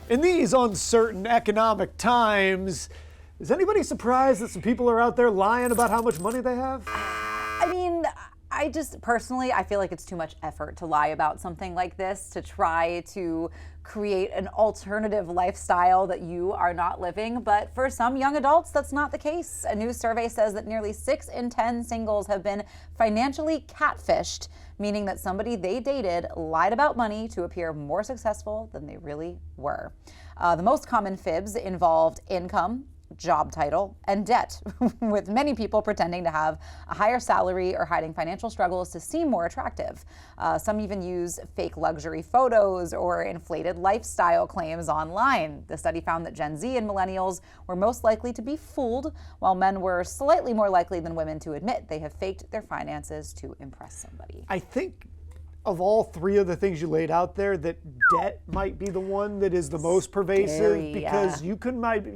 In these uncertain economic times, is anybody surprised that some people are out there lying about how much money they have? I mean, I just personally, I feel like it's too much effort to lie about something like this, to try to create an alternative lifestyle that you are not living. But for some young adults, that's not the case. A new survey says that nearly 6 in 10 singles have been financially catfished, meaning that somebody they dated lied about money to appear more successful than they really were. The most common fibs involved income, job title, and debt, with many people pretending to have a higher salary or hiding financial struggles to seem more attractive. Some even use fake luxury photos or inflated lifestyle claims online. The study found that Gen Z and millennials were most likely to be fooled, while men were slightly more likely than women to admit they have faked their finances to impress somebody. I think of all three of the things you laid out there, that debt might be the one that is the most pervasive. Scary, because yeah.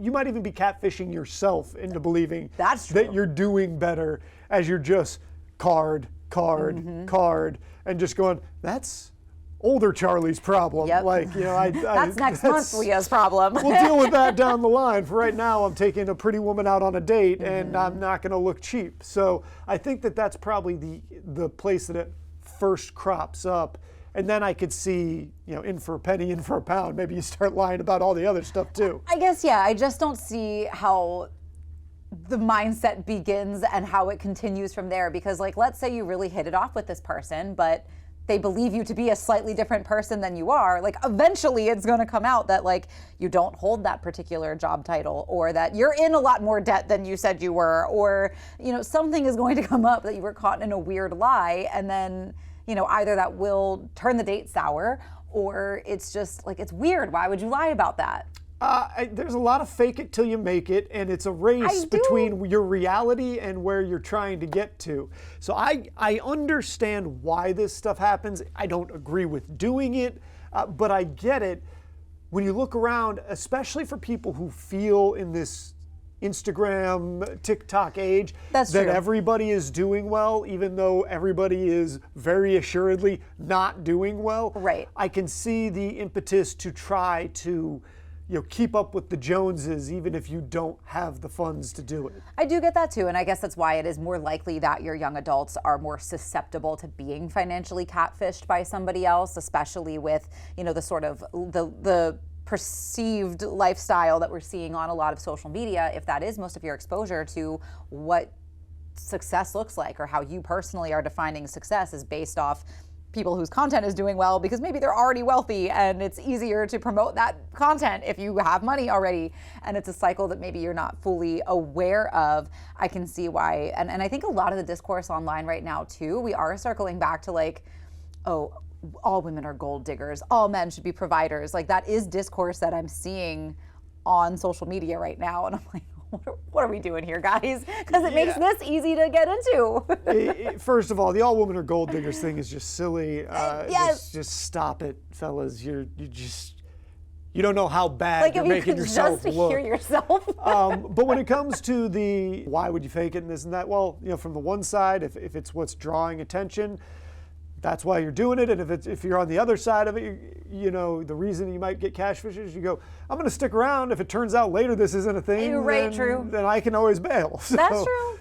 you might even be catfishing yourself into believing That's that true. you're doing better as you're just card, and just going, that's older Charlie's problem. Yep. Like, That's next month Leah's problem. We'll deal with that down the line. For right now, I'm taking a pretty woman out on a date, and I'm not going to look cheap. So I think that that's probably the place that it first crops up. And then I could see, in for a penny, in for a pound. Maybe you start lying about all the other stuff too. I guess, yeah, I just don't see how the mindset begins and how it continues from there. Because, like, let's say you really hit it off with this person, but they believe you to be a slightly different person than you are. Like, eventually it's going to come out that, like, you don't hold that particular job title, or that you're in a lot more debt than you said you were, or, something is going to come up that you were caught in a weird lie. And then, either that will turn the date sour, or it's just like, it's weird. Why would you lie about that? There's a lot of fake it till you make it, and it's a race between your reality and where you're trying to get to. So I understand why this stuff happens. I don't agree with doing it, but I get it. When you look around, especially for people who feel in this Instagram, TikTok age, that everybody is doing well, even though everybody is very assuredly not doing well. Right. I can see the impetus to try to keep up with the Joneses, even if you don't have the funds to do it. I do get that too, and I guess that's why it is more likely that your young adults are more susceptible to being financially catfished by somebody else, especially with, the sort of the perceived lifestyle that we're seeing on a lot of social media. If that is most of your exposure to what success looks like, or how you personally are defining success, is based off people whose content is doing well because maybe they're already wealthy and it's easier to promote that content if you have money already, and it's a cycle that maybe you're not fully aware of. I can see why, and I think a lot of the discourse online right now too, we are circling back to like, oh, all women are gold diggers, all men should be providers. Like, that is discourse that I'm seeing on social media right now, and I'm like, what are we doing here, guys? Because it makes this easy to get into. First of all, the all women are gold diggers thing is just silly. Yes. Just stop it, fellas. You don't know how bad you're making yourself just look. Hear yourself. But when it comes to the why would you fake it and this and that, well, from the one side, if it's what's drawing attention, that's why you're doing it. And if you're on the other side of it, the reason you might get cash fishes, you go, I'm going to stick around. If it turns out later this isn't a thing, You're right, true. Then I can always bail. So.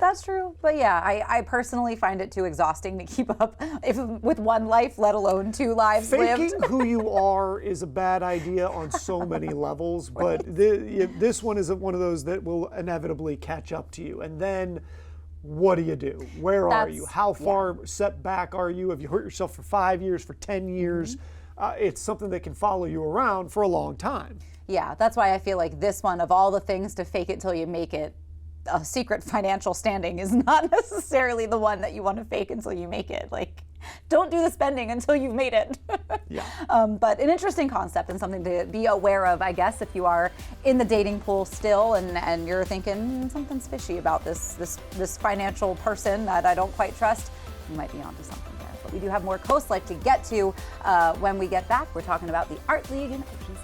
That's true. But yeah, I personally find it too exhausting to keep up with one life, let alone 2 lives lived. Faking who you are is a bad idea on so many levels, but this one is one of those that will inevitably catch up to you. And then what do you do? Where are you? How far set back are you? Have you hurt yourself for 5 years, for 10 years? It's something that can follow you around for a long time. Yeah, that's why I feel like this one, of all the things to fake it till you make it, a secret financial standing is not necessarily the one that you want to fake until you make it. Like, don't do the spending until you've made it. Yeah. But an interesting concept and something to be aware of, I guess, if you are in the dating pool still and you're thinking something's fishy about this financial person that I don't quite trust, you might be onto something there. But we do have more Coast Life to get to when we get back. We're talking about the Art League and OG6.